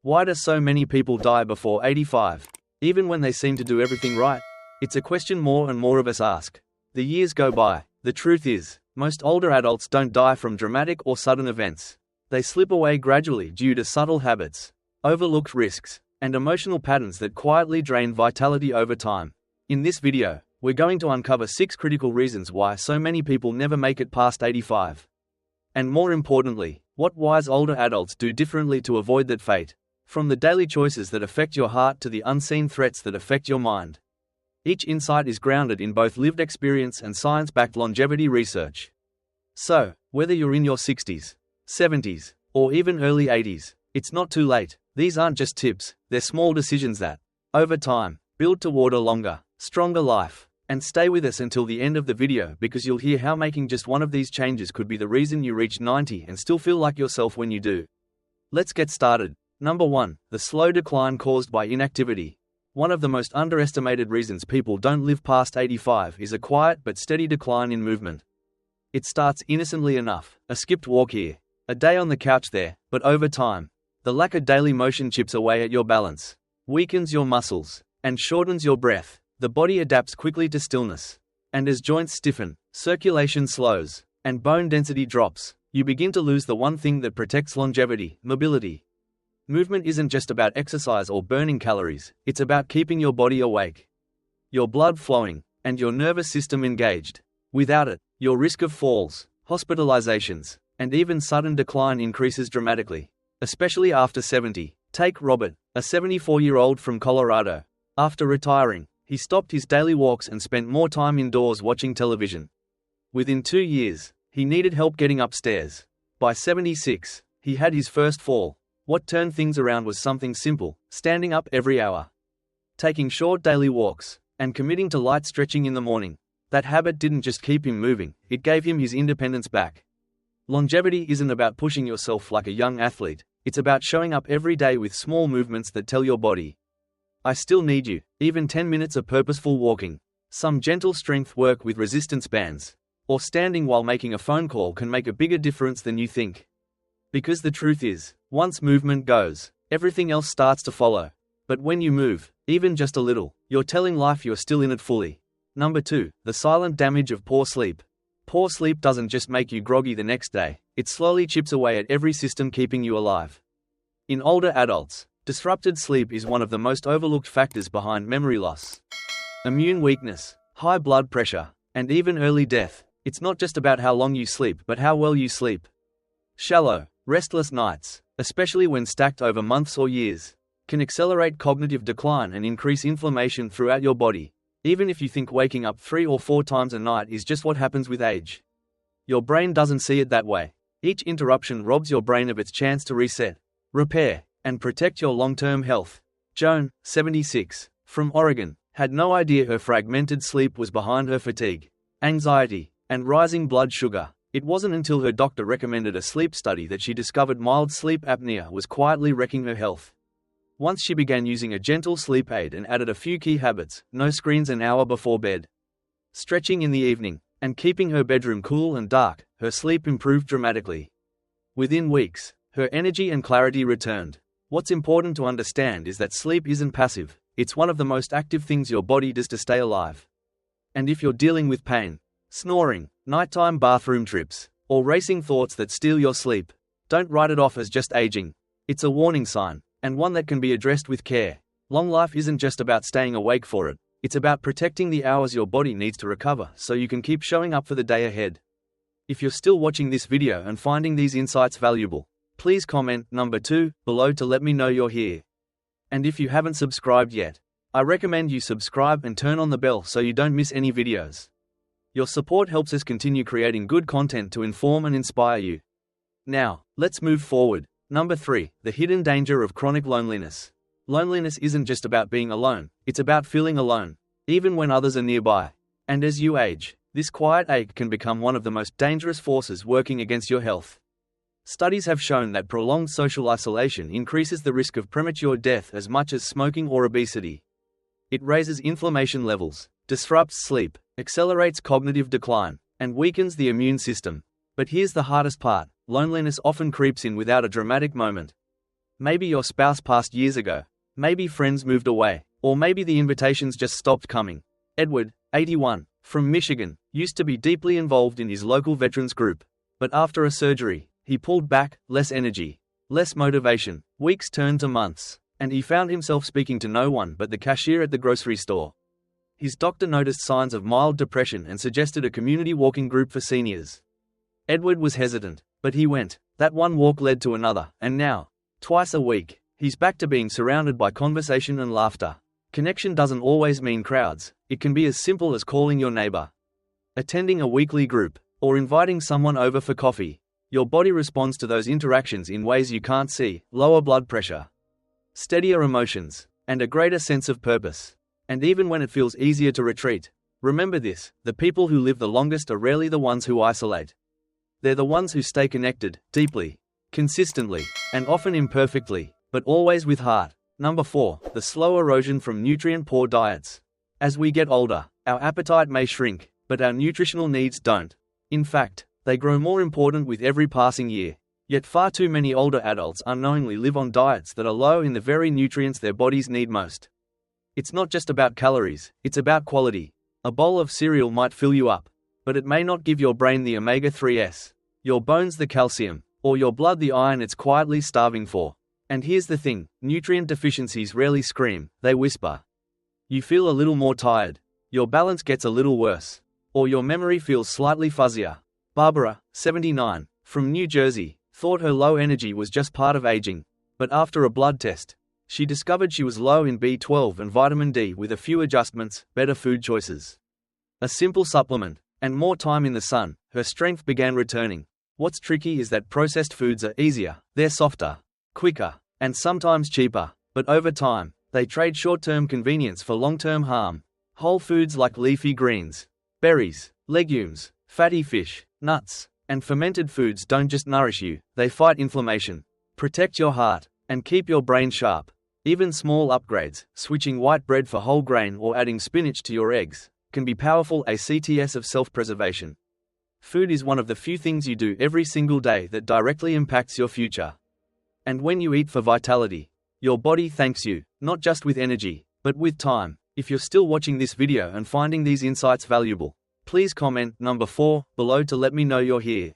Why do so many people die before 85, even when they seem to do everything right? It's a question more and more of us ask. The years go by. The truth is, most older adults don't die from dramatic or sudden events. They slip away gradually due to subtle habits, overlooked risks, and emotional patterns that quietly drain vitality over time. In this video, we're going to uncover 6 critical reasons why so many people never make it past 85. And more importantly, what wise older adults do differently to avoid that fate. From the daily choices that affect your heart to the unseen threats that affect your mind. Each insight is grounded in both lived experience and science-backed longevity research. So, whether you're in your 60s, 70s, or even early 80s, it's not too late. These aren't just tips, they're small decisions that, over time, build toward a longer, stronger life. And stay with us until the end of the video because you'll hear how making just one of these changes could be the reason you reach 90 and still feel like yourself when you do. Let's get started. Number 1. The slow decline caused by inactivity. One of the most underestimated reasons people don't live past 85 is a quiet but steady decline in movement. It starts innocently enough, a skipped walk here, a day on the couch there, but over time, the lack of daily motion chips away at your balance, weakens your muscles, and shortens your breath. The body adapts quickly to stillness. And as joints stiffen, circulation slows, and bone density drops, you begin to lose the one thing that protects longevity: mobility. Movement isn't just about exercise or burning calories, it's about keeping your body awake, your blood flowing, and your nervous system engaged. Without it, your risk of falls, hospitalizations, and even sudden decline increases dramatically, especially after 70. Take Robert, a 74-year-old from Colorado. After retiring, he stopped his daily walks and spent more time indoors watching television. Within 2 years, he needed help getting upstairs. By 76, he had his first fall. What turned things around was something simple: standing up every hour, taking short daily walks, and committing to light stretching in the morning. That habit didn't just keep him moving, it gave him his independence back. Longevity isn't about pushing yourself like a young athlete, it's about showing up every day with small movements that tell your body, I still need you. Even 10 minutes of purposeful walking, some gentle strength work with resistance bands, or standing while making a phone call can make a bigger difference than you think. Because the truth is, once movement goes, everything else starts to follow. But when you move, even just a little, you're telling life you're still in it fully. Number 2. The silent damage of poor sleep. Poor sleep doesn't just make you groggy the next day, it slowly chips away at every system keeping you alive. In older adults, disrupted sleep is one of the most overlooked factors behind memory loss, immune weakness, high blood pressure, and even early death. It's not just about how long you sleep but how well you sleep. Shallow, restless nights, especially when stacked over months or years, can accelerate cognitive decline and increase inflammation throughout your body. Even if you think waking up 3 or 4 times a night is just what happens with age, your brain doesn't see it that way. Each interruption robs your brain of its chance to reset, repair, and protect your long-term health. Joan, 76, from Oregon, had no idea her fragmented sleep was behind her fatigue, anxiety, and rising blood sugar. It wasn't until her doctor recommended a sleep study that she discovered mild sleep apnea was quietly wrecking her health. Once she began using a gentle sleep aid and added a few key habits: no screens an hour before bed, stretching in the evening, and keeping her bedroom cool and dark, her sleep improved dramatically. Within weeks, her energy and clarity returned. What's important to understand is that sleep isn't passive, it's one of the most active things your body does to stay alive. And if you're dealing with pain, snoring, nighttime bathroom trips, or racing thoughts that steal your sleep, don't write it off as just aging. It's a warning sign, and one that can be addressed with care. Long life isn't just about staying awake for it, it's about protecting the hours your body needs to recover so you can keep showing up for the day ahead. If you're still watching this video and finding these insights valuable, please comment number 2 below to let me know you're here. And if you haven't subscribed yet, I recommend you subscribe and turn on the bell so you don't miss any videos. Your support helps us continue creating good content to inform and inspire you. Now, let's move forward. Number 3. The hidden danger of chronic loneliness. Loneliness isn't just about being alone, it's about feeling alone, even when others are nearby. And as you age, this quiet ache can become one of the most dangerous forces working against your health. Studies have shown that prolonged social isolation increases the risk of premature death as much as smoking or obesity. It raises inflammation levels, disrupts sleep, accelerates cognitive decline, and weakens the immune system. But here's the hardest part: loneliness often creeps in without a dramatic moment. Maybe your spouse passed years ago. Maybe friends moved away. Or maybe the invitations just stopped coming. Edward, 81, from Michigan, used to be deeply involved in his local veterans group. But after a surgery, he pulled back, less energy, less motivation. Weeks turned to months, and he found himself speaking to no one but the cashier at the grocery store. His doctor noticed signs of mild depression and suggested a community walking group for seniors. Edward was hesitant, but he went. That one walk led to another, and now, twice a week, he's back to being surrounded by conversation and laughter. Connection doesn't always mean crowds. It can be as simple as calling your neighbor, attending a weekly group, or inviting someone over for coffee. Your body responds to those interactions in ways you can't see: lower blood pressure, steadier emotions, and a greater sense of purpose. And even when it feels easier to retreat, remember this: the people who live the longest are rarely the ones who isolate. They're the ones who stay connected, deeply, consistently, and often imperfectly, but always with heart. Number 4, the slow erosion from nutrient-poor diets. As we get older, our appetite may shrink, but our nutritional needs don't. In fact, they grow more important with every passing year. Yet far too many older adults unknowingly live on diets that are low in the very nutrients their bodies need most. It's not just about calories, it's about quality. A bowl of cereal might fill you up, but it may not give your brain the omega-3s, your bones the calcium, or your blood the iron it's quietly starving for. And here's the thing: nutrient deficiencies rarely scream, they whisper. You feel a little more tired, your balance gets a little worse, or your memory feels slightly fuzzier. Barbara, 79, from New Jersey, thought her low energy was just part of aging, but after a blood test, she discovered she was low in B12 and vitamin D. With a few adjustments, better food choices, a simple supplement, and more time in the sun, her strength began returning. What's tricky is that processed foods are easier, they're softer, quicker, and sometimes cheaper, but over time, they trade short-term convenience for long-term harm. Whole foods like leafy greens, berries, legumes, fatty fish, nuts, and fermented foods don't just nourish you, they fight inflammation, protect your heart, and keep your brain sharp. Even small upgrades, switching white bread for whole grain or adding spinach to your eggs, can be powerful acts of self-preservation. Food is one of the few things you do every single day that directly impacts your future. And when you eat for vitality, your body thanks you, not just with energy, but with time. If you're still watching this video and finding these insights valuable, please comment number 4 below to let me know you're here.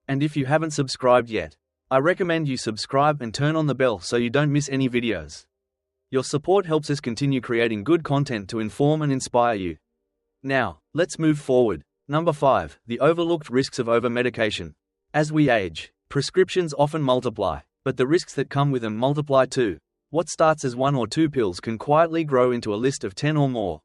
And if you haven't subscribed yet, I recommend you subscribe and turn on the bell so you don't miss any videos. Your support helps us continue creating good content to inform and inspire you. Now, let's move forward. Number 5, the overlooked risks of over-medication. As we age, prescriptions often multiply, but the risks that come with them multiply too. What starts as 1 or 2 pills can quietly grow into a list of 10 or more,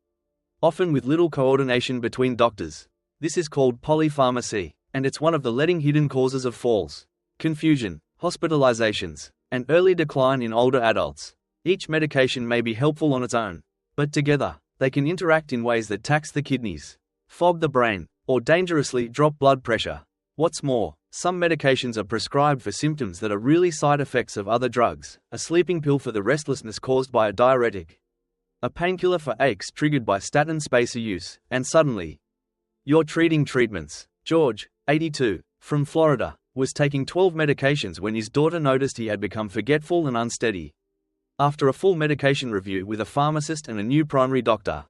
often with little coordination between doctors. This is called polypharmacy, and it's one of the leading hidden causes of falls, confusion, hospitalizations, and early decline in older adults. Each medication may be helpful on its own, but together, they can interact in ways that tax the kidneys, fog the brain, or dangerously drop blood pressure. What's more, some medications are prescribed for symptoms that are really side effects of other drugs: a sleeping pill for the restlessness caused by a diuretic, a painkiller for aches triggered by statin spacer use, and suddenly, you're treating treatments. George, 82, from Florida, was taking 12 medications when his daughter noticed he had become forgetful and unsteady. After a full medication review with a pharmacist and a new primary doctor,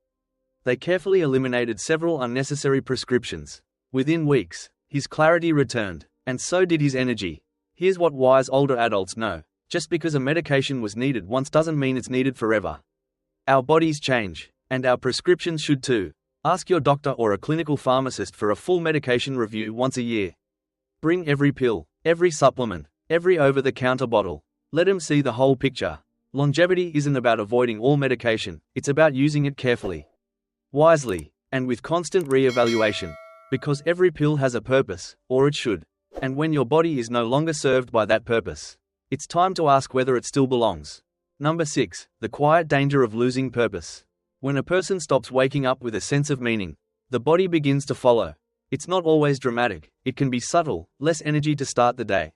they carefully eliminated several unnecessary prescriptions. Within weeks, his clarity returned, and so did his energy. Here's what wise older adults know: just because a medication was needed once doesn't mean it's needed forever. Our bodies change, and our prescriptions should too. Ask your doctor or a clinical pharmacist for a full medication review once a year. Bring every pill, every supplement, every over-the-counter bottle. Let them see the whole picture. Longevity isn't about avoiding all medication, it's about using it carefully, wisely, and with constant re-evaluation. Because every pill has a purpose, or it should. And when your body is no longer served by that purpose, it's time to ask whether it still belongs. Number 6, the quiet danger of losing purpose. When a person stops waking up with a sense of meaning, the body begins to follow. It's not always dramatic, it can be subtle: less energy to start the day,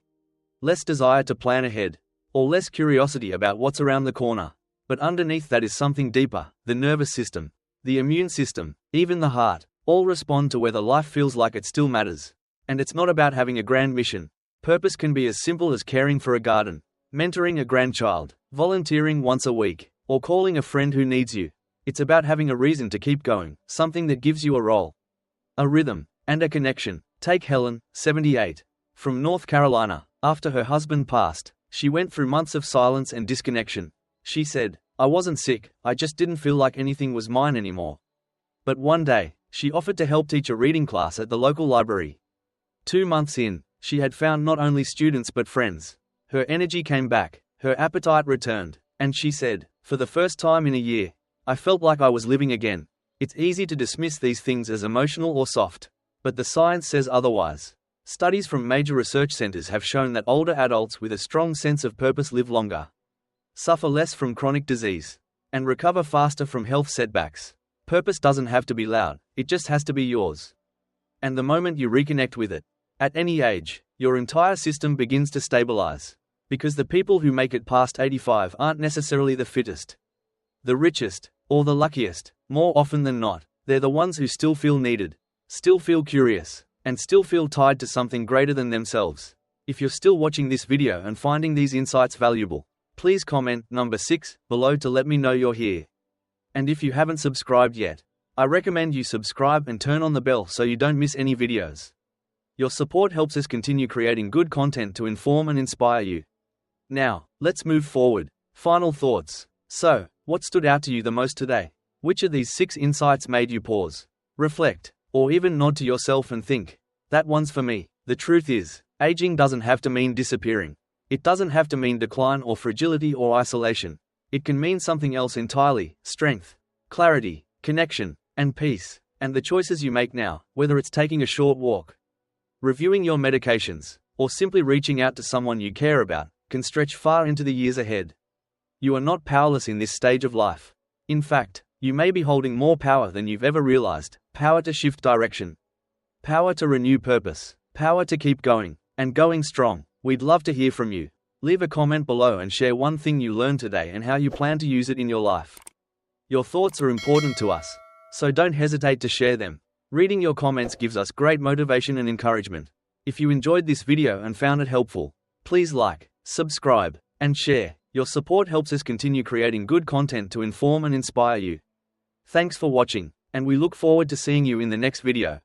less desire to plan ahead, or less curiosity about what's around the corner. But underneath that is something deeper: the nervous system, the immune system, even the heart, all respond to whether life feels like it still matters. And it's not about having a grand mission. Purpose can be as simple as caring for a garden, mentoring a grandchild, volunteering once a week, or calling a friend who needs you. It's about having a reason to keep going, something that gives you a role, a rhythm, and a connection. Take Helen, 78, from North Carolina. After her husband passed, she went through months of silence and disconnection. She said, "I wasn't sick, I just didn't feel like anything was mine anymore." But one day, she offered to help teach a reading class at the local library. 2 months in, she had found not only students but friends. Her energy came back, her appetite returned, and she said, "For the first time in a year, I felt like I was living again." It's easy to dismiss these things as emotional or soft, but the science says otherwise. Studies from major research centers have shown that older adults with a strong sense of purpose live longer, suffer less from chronic disease, and recover faster from health setbacks. Purpose doesn't have to be loud, it just has to be yours. And the moment you reconnect with it, at any age, your entire system begins to stabilize. Because the people who make it past 85 aren't necessarily the fittest, the richest, or the luckiest. More often than not, they're the ones who still feel needed, still feel curious, and still feel tied to something greater than themselves. If you're still watching this video and finding these insights valuable, please comment number 6 below to let me know you're here. And if you haven't subscribed yet, I recommend you subscribe and turn on the bell so you don't miss any videos. Your support helps us continue creating good content to inform and inspire you. Now, let's move forward. Final thoughts. So, what stood out to you the most today? Which of these 6 insights made you pause, reflect, or even nod to yourself and think, "That one's for me"? The truth is, aging doesn't have to mean disappearing. It doesn't have to mean decline or fragility or isolation. It can mean something else entirely: strength, clarity, connection, and peace. And the choices you make now, whether it's taking a short walk, reviewing your medications, or simply reaching out to someone you care about, can stretch far into the years ahead. You are not powerless in this stage of life. In fact, you may be holding more power than you've ever realized: power to shift direction, power to renew purpose, power to keep going, and going strong. We'd love to hear from you. Leave a comment below and share one thing you learned today and how you plan to use it in your life. Your thoughts are important to us, so don't hesitate to share them. Reading your comments gives us great motivation and encouragement. If you enjoyed this video and found it helpful, please like, subscribe, and share. Your support helps us continue creating good content to inform and inspire you. Thanks for watching, and we look forward to seeing you in the next video.